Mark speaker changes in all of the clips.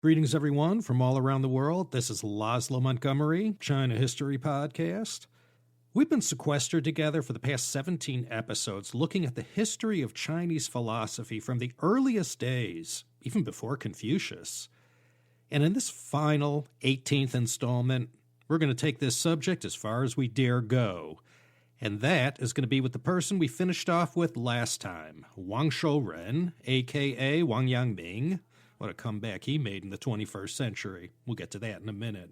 Speaker 1: Greetings, everyone, from all around the world. This is Laszlo Montgomery, China History Podcast. We've been sequestered together for the past 17 episodes looking at the history of Chinese philosophy from the earliest days, even before Confucius. And in this final 18th installment, we're going to take this subject as far as we dare go. And that is going to be with the person we finished off with last time, Wang Shouren, a.k.a. Wang Yangming. What a comeback he made in the 21st century. We'll get to that in a minute.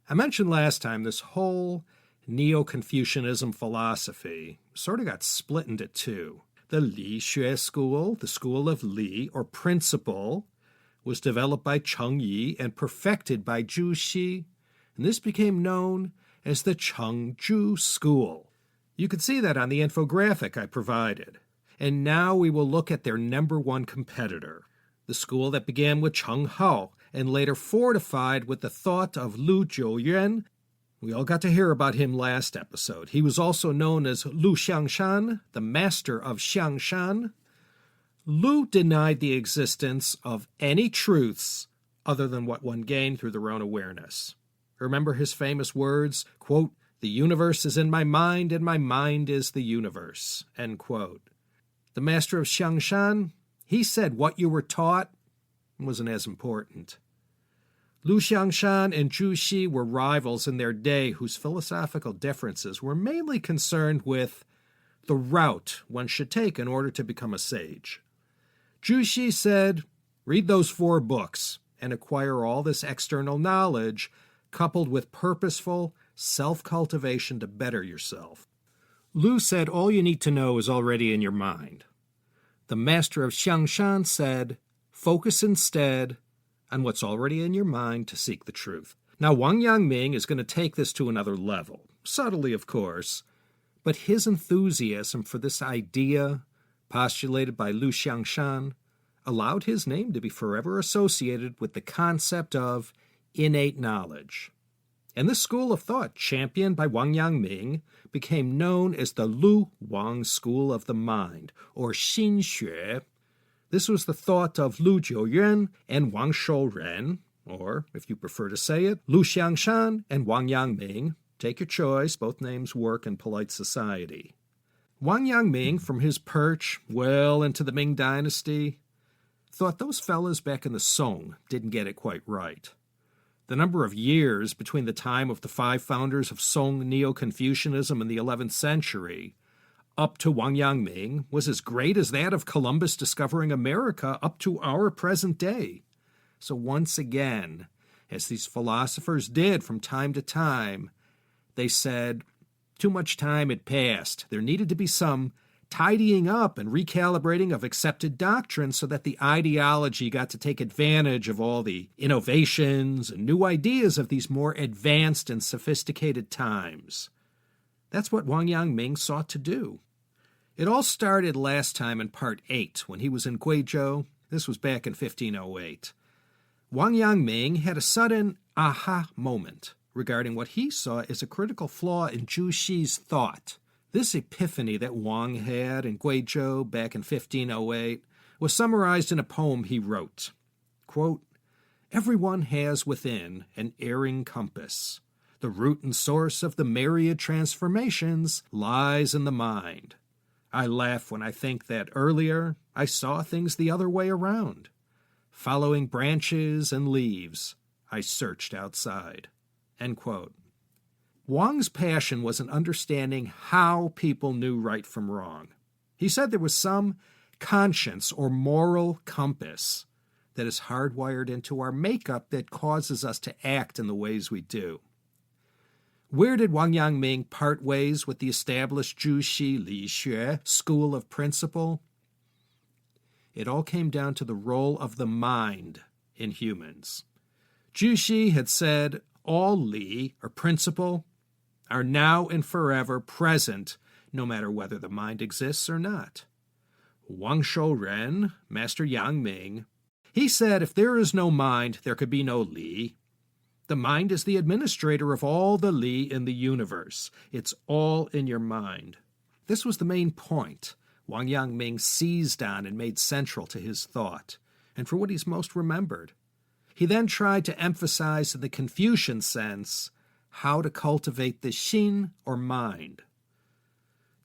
Speaker 1: I mentioned last time this whole Neo-Confucianism philosophy sort of got split into two. The Li Xue school, the school of Li, or principle, was developed by Cheng Yi and perfected by Zhu Xi, and this became known as the Cheng-Zhu school. You can see that on the infographic I provided. And now we will look at their number one competitor, the school that began with Cheng Hao and later fortified with the thought of Lu Jiuyuan. We all got to hear about him last episode. He was also known as Lu Xiangshan, the master of Xiangshan. Lu denied the existence of any truths other than what one gained through their own awareness. Remember his famous words, quote, "The universe is in my mind and my mind is the universe," end quote. The master of Xiangshan, he said what you were taught wasn't as important. Lu Xiangshan and Zhu Xi were rivals in their day whose philosophical differences were mainly concerned with the route one should take in order to become a sage. Zhu Xi said, read those 4 books and acquire all this external knowledge coupled with purposeful self-cultivation to better yourself. Lu said all you need to know is already in your mind. The master of Xiangshan said, focus instead on what's already in your mind to seek the truth. Now, Wang Yangming is going to take this to another level, subtly, of course, but his enthusiasm for this idea, postulated by Lu Xiangshan, allowed his name to be forever associated with the concept of innate knowledge. And this school of thought, championed by Wang Yangming, became known as the Lu Wang School of the Mind, or Xin Xue. This was the thought of Lu Jiuyuan and Wang Shouren, or, if you prefer to say it, Lu Xiangshan and Wang Yangming. Take your choice, both names work in polite society. Wang Yangming, from his perch well into the Ming Dynasty, thought those fellas back in the Song didn't get it quite right. The number of years between the time of the 5 founders of Song Neo-Confucianism in the 11th century up to Wang Yangming was as great as that of Columbus discovering America up to our present day. So once again, as these philosophers did from time to time, they said too much time had passed. There needed to be some tidying up and recalibrating of accepted doctrine so that the ideology got to take advantage of all the innovations and new ideas of these more advanced and sophisticated times. That's what Wang Yangming sought to do. It all started last time in Part 8 when he was in Guizhou. This was back in 1508. Wang Yangming had a sudden aha moment regarding what he saw as a critical flaw in Zhu Xi's thought. This epiphany that Wang had in Guizhou back in 1508 was summarized in a poem he wrote. Quote, everyone has within an erring compass. The root and source of the myriad transformations lies in the mind. I laugh when I think that earlier I saw things the other way around. Following branches and leaves, I searched outside. End quote. Wang's passion was in understanding how people knew right from wrong. He said there was some conscience or moral compass that is hardwired into our makeup that causes us to act in the ways we do. Where did Wang Yangming part ways with the established Zhu Xi Li Xue school of principle? It all came down to the role of the mind in humans. Zhu Xi had said all Li, or principle, are now and forever present, no matter whether the mind exists or not. Wang Shouren, Master Yangming, he said if there is no mind, there could be no Li. The mind is the administrator of all the Li in the universe. It's all in your mind. This was the main point Wang Yangming seized on and made central to his thought, and for what he's most remembered. He then tried to emphasize in the Confucian sense how to cultivate the xin, or mind.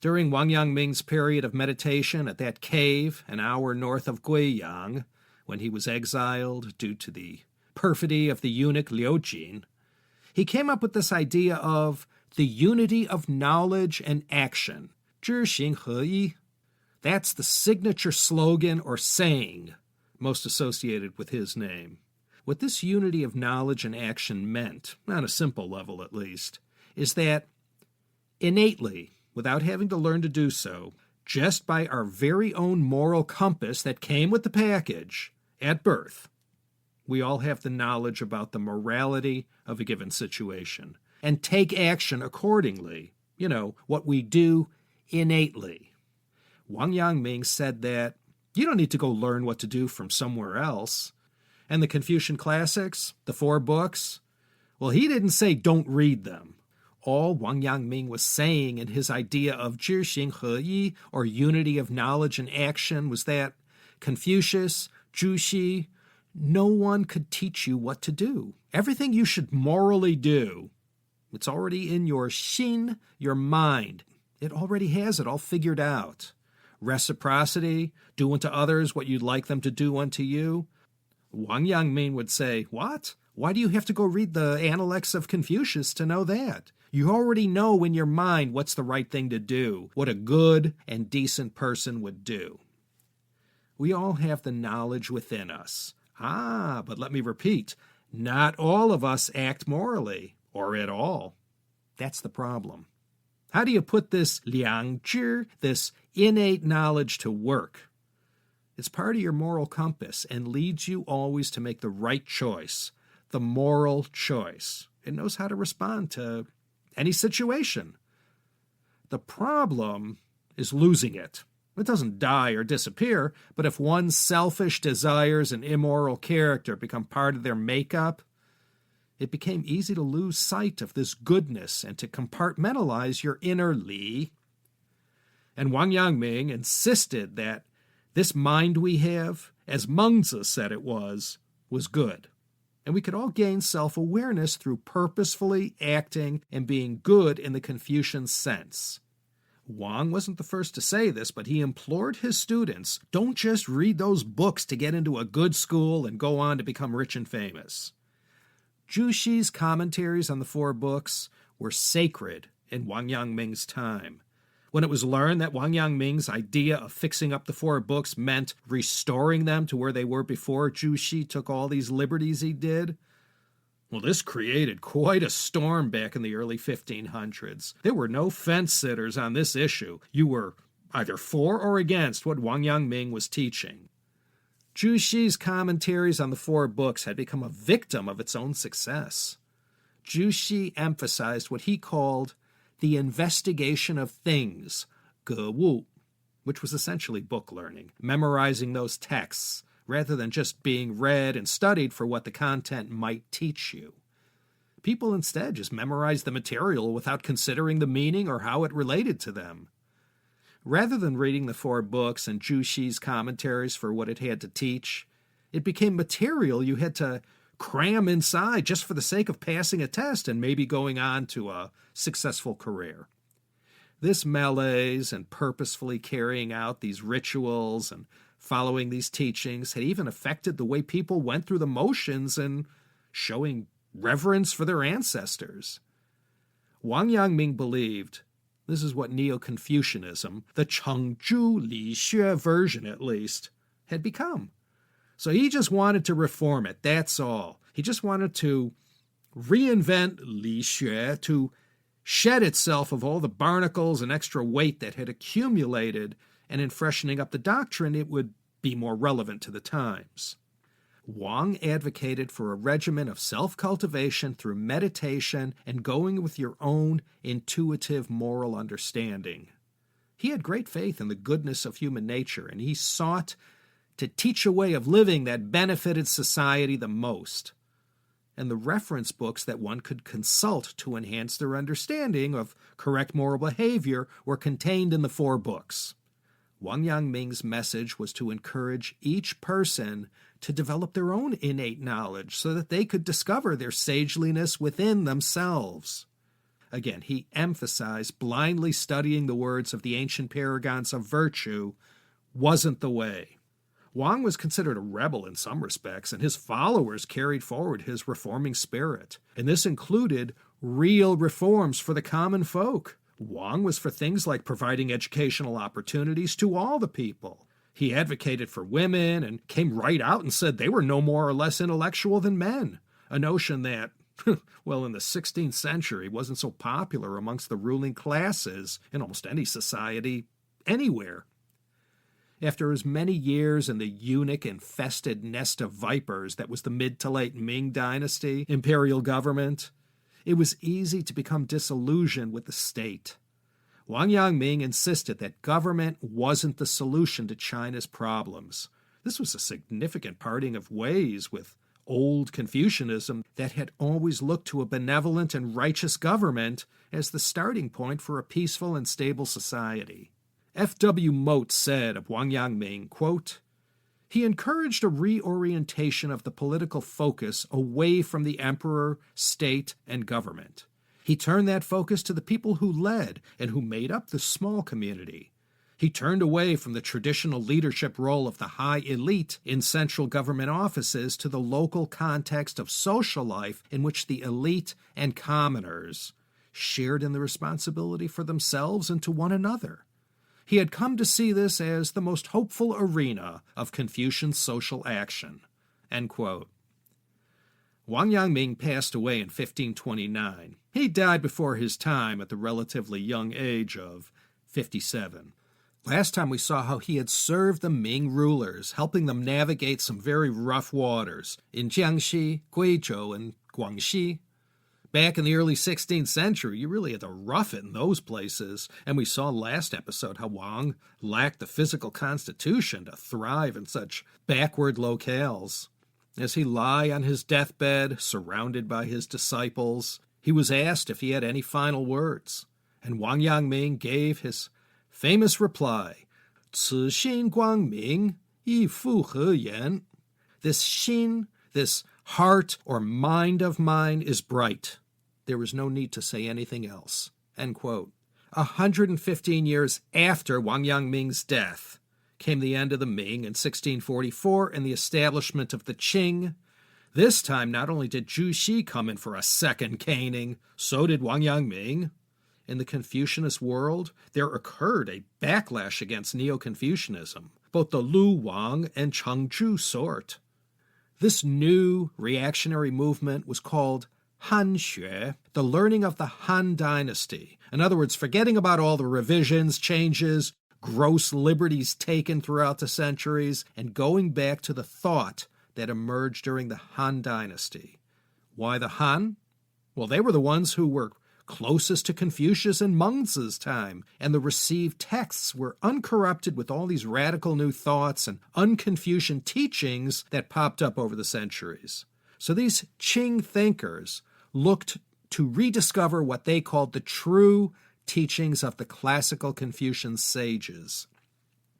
Speaker 1: During Wang Yangming's period of meditation at that cave an hour north of Guiyang, when he was exiled due to the perfidy of the eunuch Liu Jin, he came up with this idea of the unity of knowledge and action, 知行合一. That's the signature slogan or saying most associated with his name. What this unity of knowledge and action meant, on a simple level at least, is that innately, without having to learn to do so, just by our very own moral compass that came with the package at birth, we all have the knowledge about the morality of a given situation and take action accordingly, what we do innately. Wang Yangming said that you don't need to go learn what to do from somewhere else. And the Confucian classics, the 4 books, well, he didn't say don't read them. All Wang Yangming was saying in his idea of 知行合一, or unity of knowledge and action, was that Confucius, Zhu Xi, no one could teach you what to do. Everything you should morally do, it's already in your xin, your mind. It already has it all figured out. Reciprocity, do unto others what you'd like them to do unto you. Wang Yangming would say, what? Why do you have to go read the Analects of Confucius to know that? You already know in your mind what's the right thing to do, what a good and decent person would do. We all have the knowledge within us. But let me repeat, not all of us act morally, or at all. That's the problem. How do you put this liang zhi, this innate knowledge, to work? It's part of your moral compass and leads you always to make the right choice, the moral choice. It knows how to respond to any situation. The problem is losing it. It doesn't die or disappear, but if one's selfish desires and immoral character become part of their makeup, it became easy to lose sight of this goodness and to compartmentalize your inner Li. And Wang Yangming insisted that this mind we have, as Mengzi said it was good. And we could all gain self-awareness through purposefully acting and being good in the Confucian sense. Wang wasn't the first to say this, but he implored his students, don't just read those books to get into a good school and go on to become rich and famous. Zhu Xi's commentaries on the 4 books were sacred in Wang Yangming's time. When it was learned that Wang Yangming's idea of fixing up the 4 books meant restoring them to where they were before Zhu Xi took all these liberties he did, well, this created quite a storm back in the early 1500s. There were no fence-sitters on this issue. You were either for or against what Wang Yangming was teaching. Zhu Xi's commentaries on the 4 books had become a victim of its own success. Zhu Xi emphasized what he called the investigation of things, 格物, which was essentially book learning, memorizing those texts, rather than just being read and studied for what the content might teach you. People instead just memorized the material without considering the meaning or how it related to them. Rather than reading the 4 books and Zhu Xi's commentaries for what it had to teach, it became material you had to cram inside just for the sake of passing a test and maybe going on to a successful career. This malaise and purposefully carrying out these rituals and following these teachings had even affected the way people went through the motions and showing reverence for their ancestors. Wang Yangming believed, this is what Neo-Confucianism, the Chengzhu Li Xue version at least, had become. So he just wanted to reform it, that's all. He just wanted to reinvent Li Xue, to shed itself of all the barnacles and extra weight that had accumulated, and in freshening up the doctrine, it would be more relevant to the times. Wang advocated for a regimen of self-cultivation through meditation and going with your own intuitive moral understanding. He had great faith in the goodness of human nature, and he sought to teach a way of living that benefited society the most. And the reference books that one could consult to enhance their understanding of correct moral behavior were contained in the 4 books. Wang Yangming's message was to encourage each person to develop their own innate knowledge so that they could discover their sageliness within themselves. Again, he emphasized blindly studying the words of the ancient paragons of virtue wasn't the way. Wang was considered a rebel in some respects, and his followers carried forward his reforming spirit. And this included real reforms for the common folk. Wang was for things like providing educational opportunities to all the people. He advocated for women and came right out and said they were no more or less intellectual than men, a notion that, well, in the 16th century wasn't so popular amongst the ruling classes in almost any society anywhere. After as many years in the eunuch-infested nest of vipers that was the mid to late Ming dynasty imperial government, it was easy to become disillusioned with the state. Wang Yangming insisted that government wasn't the solution to China's problems. This was a significant parting of ways with old Confucianism that had always looked to a benevolent and righteous government as the starting point for a peaceful and stable society. F.W. Mote said of Wang Yangming, quote, "He encouraged a reorientation of the political focus away from the emperor, state, and government. He turned that focus to the people who led and who made up the small community. He turned away from the traditional leadership role of the high elite in central government offices to the local context of social life in which the elite and commoners shared in the responsibility for themselves and to one another. He had come to see this as the most hopeful arena of Confucian social action." End quote. Wang Yangming passed away in 1529. He died before his time at the relatively young age of 57. Last time we saw how he had served the Ming rulers, helping them navigate some very rough waters in Jiangxi, Guizhou, and Guangxi. Back in the early 16th century, you really had to rough it in those places, and we saw last episode how Wang lacked the physical constitution to thrive in such backward locales. As he lay on his deathbed, surrounded by his disciples, he was asked if he had any final words, and Wang Yangming gave his famous reply, 此心光明, 亦复何言? This xin, this heart or mind of mine is bright. There is no need to say anything else. End quote. 115 years after Wang Yangming's death came the end of the Ming in 1644 and the establishment of the Qing. This time, not only did Zhu Xi come in for a second caning, so did Wang Yangming. In the Confucianist world, there occurred a backlash against Neo-Confucianism, both the Lu Wang and Chengzhu sort. This new reactionary movement was called Han Xue, the learning of the Han Dynasty. In other words, forgetting about all the revisions, changes, gross liberties taken throughout the centuries, and going back to the thought that emerged during the Han Dynasty. Why the Han? Well, they were the ones who were closest to Confucius in Mengzi's time, and the received texts were uncorrupted with all these radical new thoughts and un-Confucian teachings that popped up over the centuries. So these Qing thinkers looked to rediscover what they called the true teachings of the classical Confucian sages.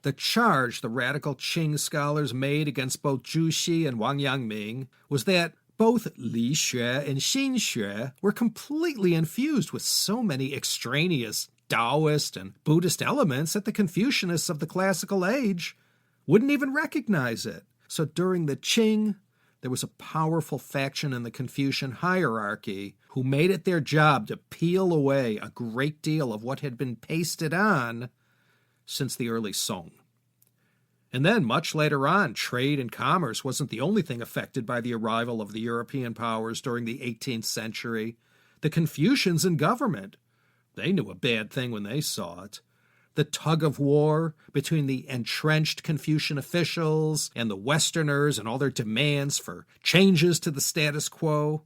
Speaker 1: The charge the radical Qing scholars made against both Zhu Xi and Wang Yangming was that both Li Xue and Xin Xue were completely infused with so many extraneous Taoist and Buddhist elements that the Confucianists of the classical age wouldn't even recognize it. So during the Qing, there was a powerful faction in the Confucian hierarchy who made it their job to peel away a great deal of what had been pasted on since the early Song. And then, much later on, trade and commerce wasn't the only thing affected by the arrival of the European powers during the 18th century. The Confucians in government, they knew a bad thing when they saw it. The tug-of-war between the entrenched Confucian officials and the Westerners and all their demands for changes to the status quo,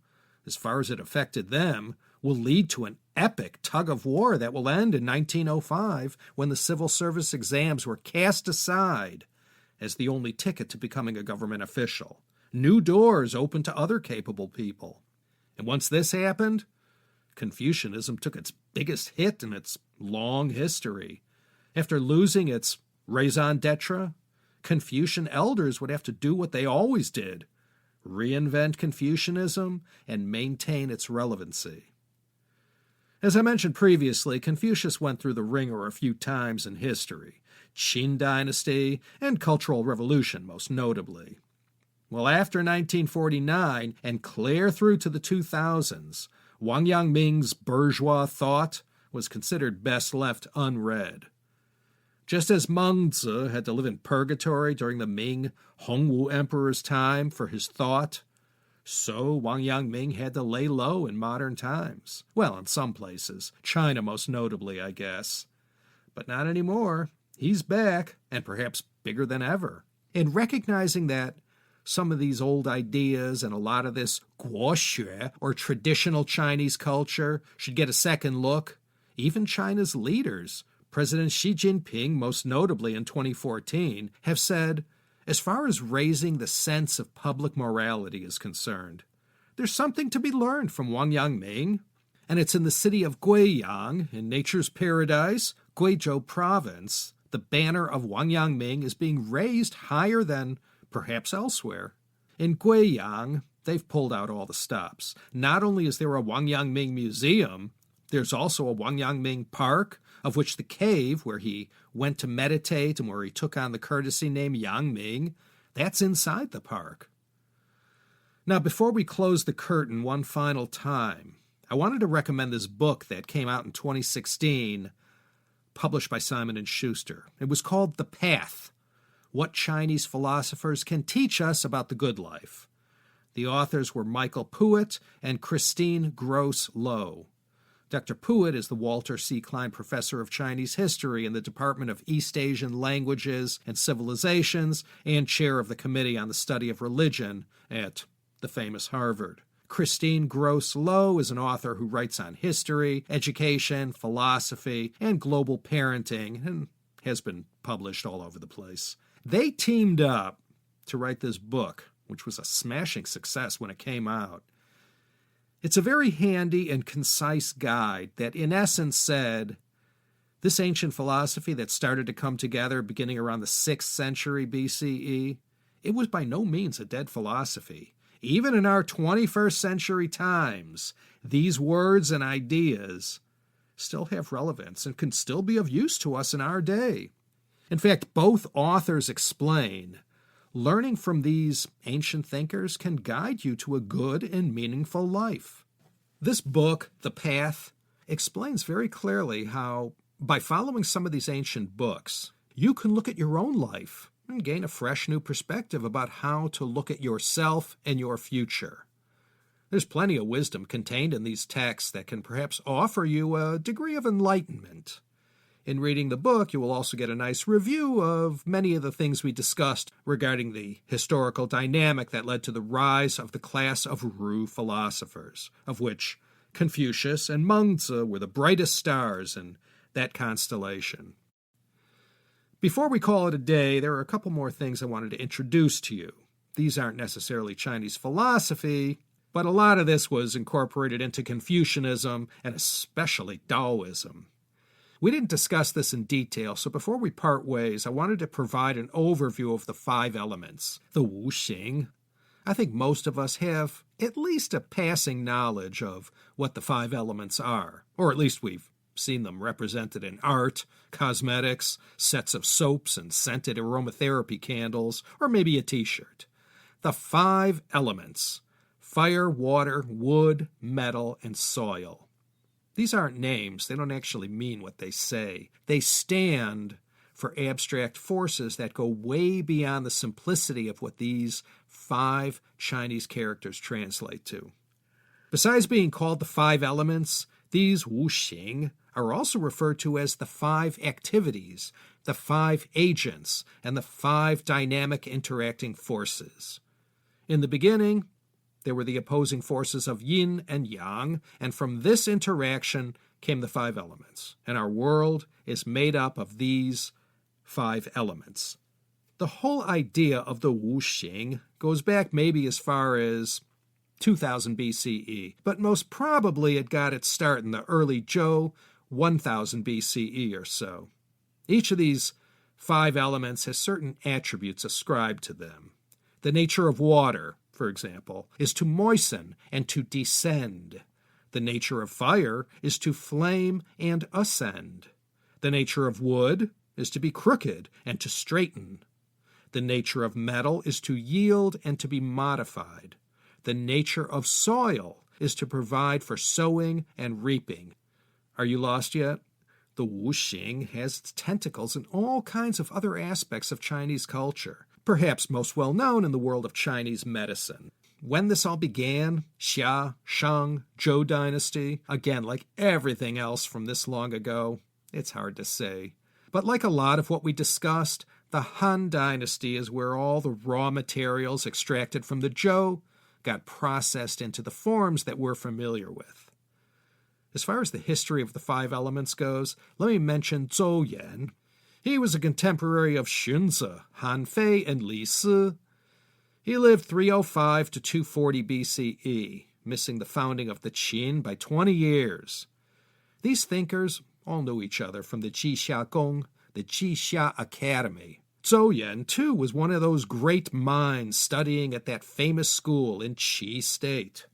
Speaker 1: as far as it affected them, will lead to an epic tug-of-war that will end in 1905 when the civil service exams were cast aside as the only ticket to becoming a government official. New doors opened to other capable people. And once this happened, Confucianism took its biggest hit in its long history. After losing its raison d'etre, Confucian elders would have to do what they always did: reinvent Confucianism and maintain its relevancy. As I mentioned previously, Confucius went through the ringer a few times in history: Qin Dynasty and Cultural Revolution, most notably. Well, after 1949 and clear through to the 2000s, Wang Yangming's bourgeois thought was considered best left unread. Just as Mengzi had to live in purgatory during the Ming Hongwu Emperor's time for his thought, so Wang Yangming had to lay low in modern times. Well, in some places, China most notably, I guess. But not anymore. He's back, and perhaps bigger than ever. In recognizing that some of these old ideas and a lot of this guoxue, or traditional Chinese culture, should get a second look, even China's leaders, President Xi Jinping most notably in 2014, have said, as far as raising the sense of public morality is concerned, there's something to be learned from Wang Yangming, and it's in the city of Guiyang, in nature's paradise, Guizhou province, the banner of Wang Yangming is being raised higher than perhaps elsewhere. In Guiyang, they've pulled out all the stops. Not only is there a Wang Yangming museum, there's also a Wang Yangming park, of which the cave where he went to meditate and where he took on the courtesy name Yangming, that's inside the park. Now, before we close the curtain one final time, I wanted to recommend this book that came out in 2016, published by Simon & Schuster. It was called The Path: What Chinese Philosophers Can Teach Us About the Good Life. The authors were Michael Puett and Christine Gross-Lowe. Dr. Puett is the Walter C. Klein Professor of Chinese History in the Department of East Asian Languages and Civilizations and chair of the Committee on the Study of Religion at the famous Harvard. Christine Gross-Lowe is an author who writes on history, education, philosophy, and global parenting, and has been published all over the place. They teamed up to write this book, which was a smashing success when it came out. It's a very handy and concise guide that in essence said, this ancient philosophy that started to come together beginning around the 6th century BCE, it was by no means a dead philosophy. Even in our 21st century times, these words and ideas still have relevance and can still be of use to us in our day. In fact, both authors explain, learning from these ancient thinkers can guide you to a good and meaningful life. This book, The Path, explains very clearly how, by following some of these ancient books, you can look at your own life and gain a fresh new perspective about how to look at yourself and your future. There's plenty of wisdom contained in these texts that can perhaps offer you a degree of enlightenment. In reading the book, you will also get a nice review of many of the things we discussed regarding the historical dynamic that led to the rise of the class of Ru philosophers, of which Confucius and Mengzi were the brightest stars in that constellation. Before we call it a day, there are a couple more things I wanted to introduce to you. These aren't necessarily Chinese philosophy, but a lot of this was incorporated into Confucianism and especially Taoism. We didn't discuss this in detail, so before we part ways, I wanted to provide an overview of the 5 elements, the Wu Xing. I think most of us have at least a passing knowledge of what the 5 elements are, or at least we've seen them represented in art, cosmetics, sets of soaps and scented aromatherapy candles, or maybe a t-shirt. The 5 elements: fire, water, wood, metal, and soil. These aren't names. They don't actually mean what they say. They stand for abstract forces that go way beyond the simplicity of what these 5 Chinese characters translate to. Besides being called the 5 elements, these Wu Xing are also referred to as the 5 activities, the 5 agents, and the 5 dynamic interacting forces. In the beginning, there were the opposing forces of yin and yang, and from this interaction came the 5 elements. And our world is made up of these 5 elements. The whole idea of the Wu Xing goes back maybe as far as 2000 BCE, but most probably it got its start in the early Zhou 1000 BCE or so. Each of these 5 elements has certain attributes ascribed to them. The nature of water, for example, is to moisten and to descend. The nature of fire is to flame and ascend. The nature of wood is to be crooked and to straighten. The nature of metal is to yield and to be modified. The nature of soil is to provide for sowing and reaping. Are you lost yet? The wuxing has its tentacles in all kinds of other aspects of Chinese culture, perhaps most well known in the world of Chinese medicine. When this all began, Xia, Shang, Zhou dynasty, again, like everything else from this long ago, it's hard to say. But like a lot of what we discussed, the Han dynasty is where all the raw materials extracted from the Zhou got processed into the forms that we're familiar with. As far as the history of the 5 elements goes, let me mention Zhou Yan. He was a contemporary of Xunzi, Han Fei, and Li Si. He lived 305 to 240 BCE, missing the founding of the Qin by 20 years. These thinkers all knew each other from the Jixia Gong, the Jixia Academy. Zhou Yan, too, was one of those great minds studying at that famous school in Qi State.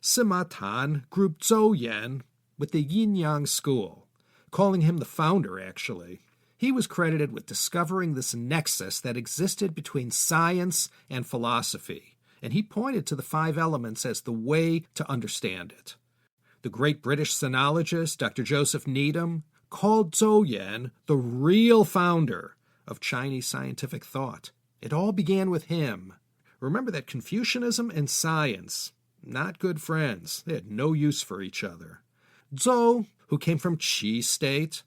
Speaker 1: Sima Tan grouped Zhou Yan with the Yin-Yang school, calling him the founder, actually. He was credited with discovering this nexus that existed between science and philosophy, and he pointed to the 5 elements as the way to understand it. The great British sinologist, Dr. Joseph Needham, called Zhou Yan the real founder of Chinese scientific thought. It all began with him. Remember that Confucianism and science, not good friends. They had no use for each other. Zhou, who came from Qi State,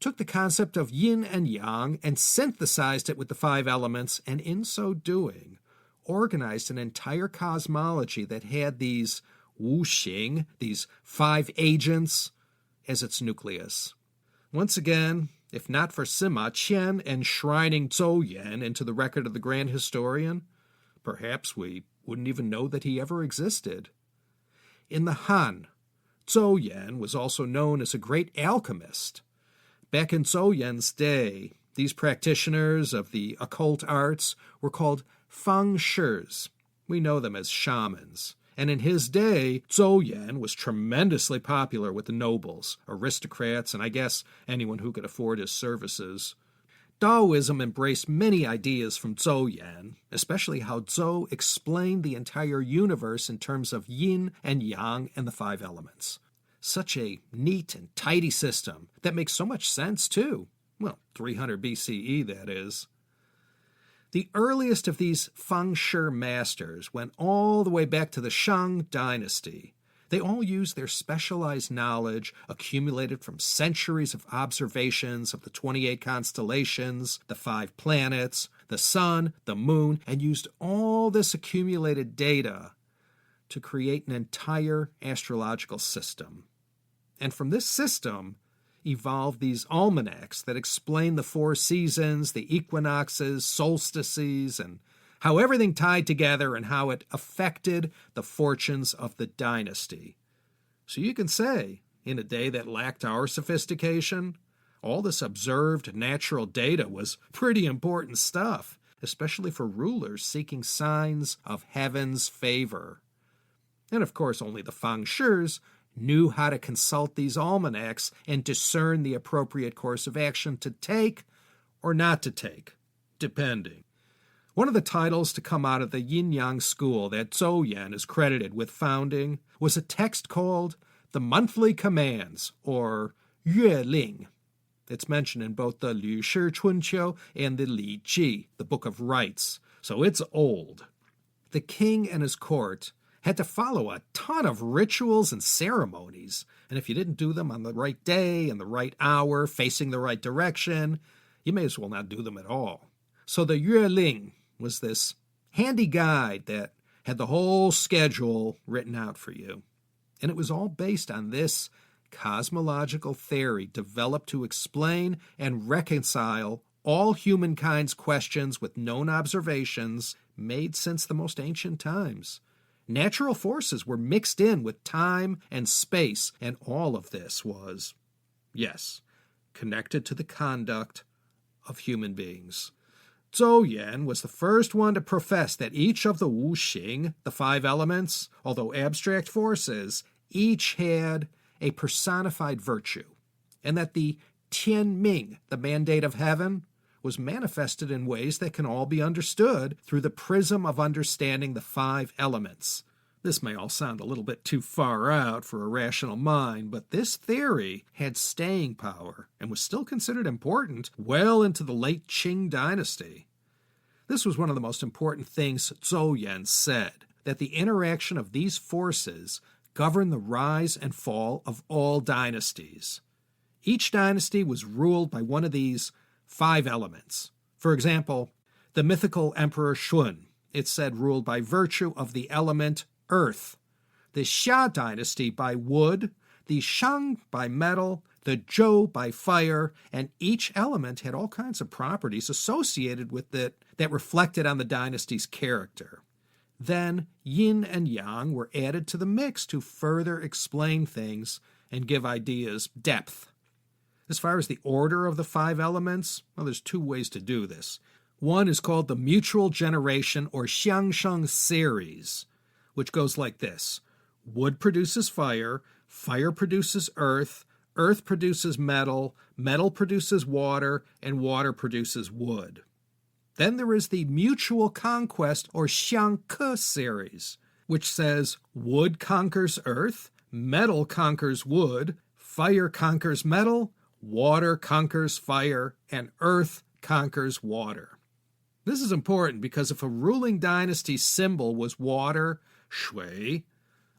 Speaker 1: took the concept of yin and yang and synthesized it with the 5 elements, and in so doing, organized an entire cosmology that had these wuxing, these 5 agents, as its nucleus. Once again, if not for Sima Qian enshrining Zhou Yan into the record of the grand historian, perhaps we wouldn't even know that he ever existed. In the Han, Zhou Yan was also known as a great alchemist. Back in Zhou Yan's day, these practitioners of the occult arts were called feng shis. We know them as shamans. And in his day, Zhou Yan was tremendously popular with the nobles, aristocrats, and I guess anyone who could afford his services. Taoism embraced many ideas from Zhou Yan, especially how Zhou explained the entire universe in terms of yin and yang and the 5 elements. Such a neat and tidy system that makes so much sense, too. Well, 300 BCE, that is. The earliest of these feng shui masters went all the way back to the Shang dynasty. They all used their specialized knowledge accumulated from centuries of observations of the 28 constellations, the 5 planets, the sun, the moon, and used all this accumulated data to create an entire astrological system. And from this system evolved these almanacs that explain the 4 seasons, the equinoxes, solstices, and how everything tied together and how it affected the fortunes of the dynasty. So you can say, in a day that lacked our sophistication, all this observed natural data was pretty important stuff, especially for rulers seeking signs of heaven's favor. And of course, only the feng shis knew how to consult these almanacs and discern the appropriate course of action to take or not to take, depending. One of the titles to come out of the Yin-Yang school that Zhou Yan is credited with founding was a text called The Monthly Commands, or Yue Ling. It's mentioned in both the Lu Shi Chunqiu and the Li Ji, the Book of Rites, so it's old. The king and his court had to follow a ton of rituals and ceremonies, and if you didn't do them on the right day and the right hour, facing the right direction, you may as well not do them at all. So the Yue Ling was this handy guide that had the whole schedule written out for you. And it was all based on this cosmological theory developed to explain and reconcile all humankind's questions with known observations made since the most ancient times. Natural forces were mixed in with time and space, and all of this was, yes, connected to the conduct of human beings. Zhou Yan was the first one to profess that each of the Wu Xing, the 5 elements, although abstract forces, each had a personified virtue, and that the Tian Ming, the mandate of heaven, was manifested in ways that can all be understood through the prism of understanding the 5 elements. This may all sound a little bit too far out for a rational mind, but this theory had staying power and was still considered important well into the late Qing dynasty. This was one of the most important things Zhou Yan said, that the interaction of these forces governed the rise and fall of all dynasties. Each dynasty was ruled by one of these 5 elements. For example, the mythical Emperor Shun, it's said, ruled by virtue of the element earth, the Xia dynasty by wood, the Shang by metal, the Zhou by fire, and each element had all kinds of properties associated with it that reflected on the dynasty's character. Then yin and yang were added to the mix to further explain things and give ideas depth. As far as the order of the 5 elements, well, there's 2 ways to do this. One is called the mutual generation or Xiangshan series, which goes like this. Wood produces fire, fire produces earth, earth produces metal, metal produces water, and water produces wood. Then there is the mutual conquest or Xiangke series, which says wood conquers earth, metal conquers wood, fire conquers metal, water conquers fire, and earth conquers water. This is important because if a ruling dynasty's symbol was water, shui,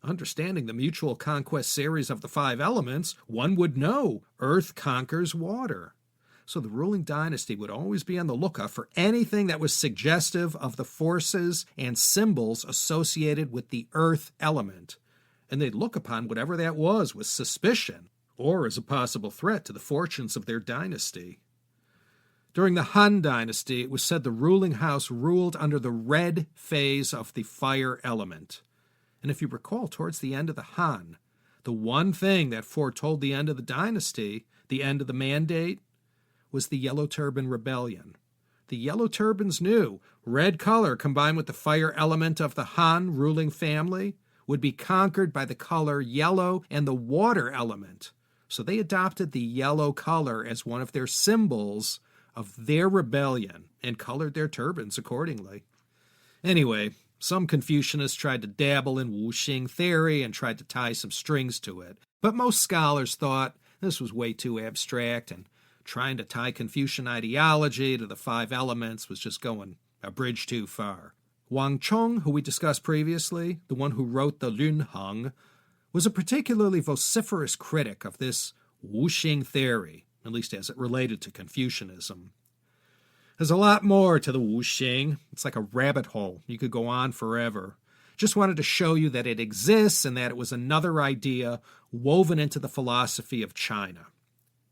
Speaker 1: understanding the mutual conquest series of the 5 elements, one would know earth conquers water. So the ruling dynasty would always be on the lookout for anything that was suggestive of the forces and symbols associated with the earth element, and they'd look upon whatever that was with suspicion, or as a possible threat to the fortunes of their dynasty. During the Han Dynasty, it was said the ruling house ruled under the red phase of the fire element. And if you recall, towards the end of the Han, the one thing that foretold the end of the dynasty, the end of the mandate, was the Yellow Turban Rebellion. The Yellow Turbans knew red color combined with the fire element of the Han ruling family would be conquered by the color yellow and the water element. So they adopted the yellow color as one of their symbols of their rebellion and colored their turbans accordingly. Anyway, some Confucianists tried to dabble in Wuxing theory and tried to tie some strings to it, but most scholars thought this was way too abstract, and trying to tie Confucian ideology to the 5 elements was just going a bridge too far. Wang Chong, who we discussed previously, the one who wrote the Lun Heng, was a particularly vociferous critic of this Wuxing theory, at least as it related to Confucianism. There's a lot more to the Wuxing. It's like a rabbit hole. You could go on forever. Just wanted to show you that it exists and that it was another idea woven into the philosophy of China.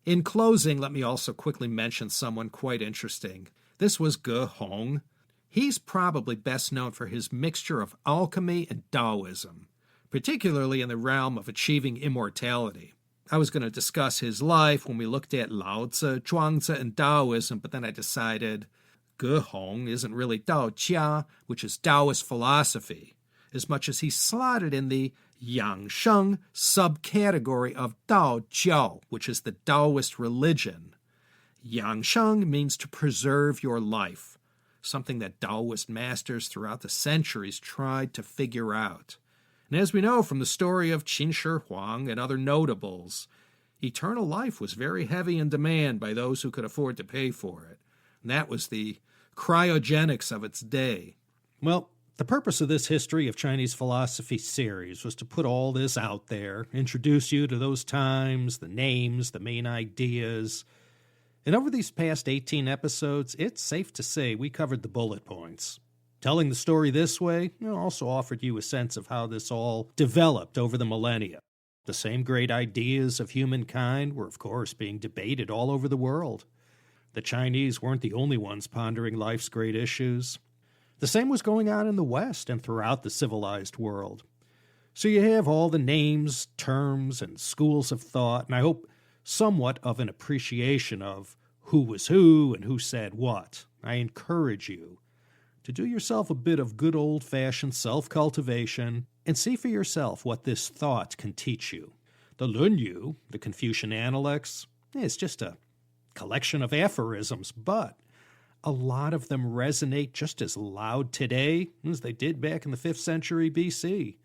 Speaker 1: In closing, let me also quickly mention someone quite interesting. This was Ge Hong. He's probably best known for his mixture of alchemy and Taoism, particularly in the realm of achieving immortality. I was going to discuss his life when we looked at Lao Tzu, Zhuangzi, and Taoism, but then I decided Ge Hong isn't really Dao Jia, which is Taoist philosophy, as much as he's slotted in the Yangsheng subcategory of Dao Jiao, which is the Taoist religion. Yangsheng means to preserve your life, something that Taoist masters throughout the centuries tried to figure out. And as we know from the story of Qin Shi Huang and other notables, eternal life was very heavy in demand by those who could afford to pay for it. And that was the cryogenics of its day. Well, the purpose of this History of Chinese Philosophy series was to put all this out there, introduce you to those times, the names, the main ideas. And over these past 18 episodes, it's safe to say we covered the bullet points. Telling the story this way also offered you a sense of how this all developed over the millennia. The same great ideas of humankind were, of course, being debated all over the world. The Chinese weren't the only ones pondering life's great issues. The same was going on in the West and throughout the civilized world. So you have all the names, terms, and schools of thought, and I hope somewhat of an appreciation of who was who and who said what. I encourage you to do yourself a bit of good old-fashioned self-cultivation and see for yourself what this thought can teach you. The Lunyu, the Confucian Analects, is just a collection of aphorisms, but a lot of them resonate just as loud today as they did back in the 5th century BC.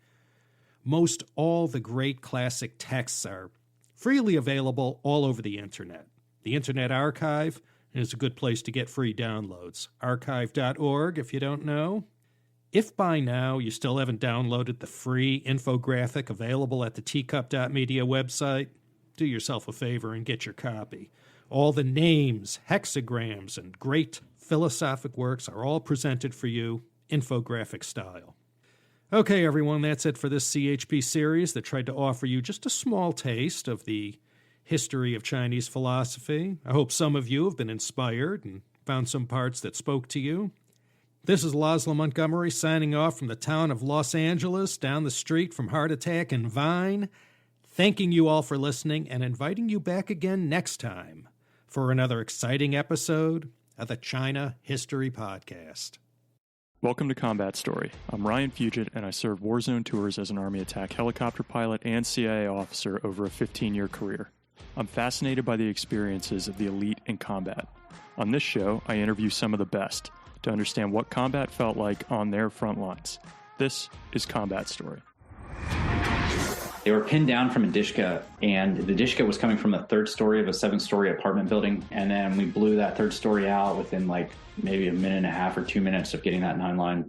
Speaker 1: Most all the great classic texts are freely available all over the internet. The Internet Archive is a good place to get free downloads. Archive.org, if you don't know. If by now you still haven't downloaded the free infographic available at the teacup.media website, do yourself a favor and get your copy. All the names, hexagrams, and great philosophic works are all presented for you, infographic style. Okay, everyone, that's it for this CHP series that tried to offer you just a small taste of the history of Chinese philosophy. I hope some of you have been inspired and found some parts that spoke to you. This is Laszlo Montgomery signing off from the town of Los Angeles, down the street from Heart Attack and Vine, thanking you all for listening and inviting you back again next time for another exciting episode of the China History Podcast.
Speaker 2: Welcome to Combat Story. I'm Ryan Fugit, and I served Warzone tours as an Army attack helicopter pilot and CIA officer over a 15-year career. I'm fascinated by the experiences of the elite in combat. On this show, I interview some of the best to understand what combat felt like on their front lines. This is Combat Story.
Speaker 3: They were pinned down from a Dishka, and the Dishka was coming from the 3rd story of a 7-story apartment building. And then we blew that 3rd story out within like maybe a minute and a half or 2 minutes of getting that 9-line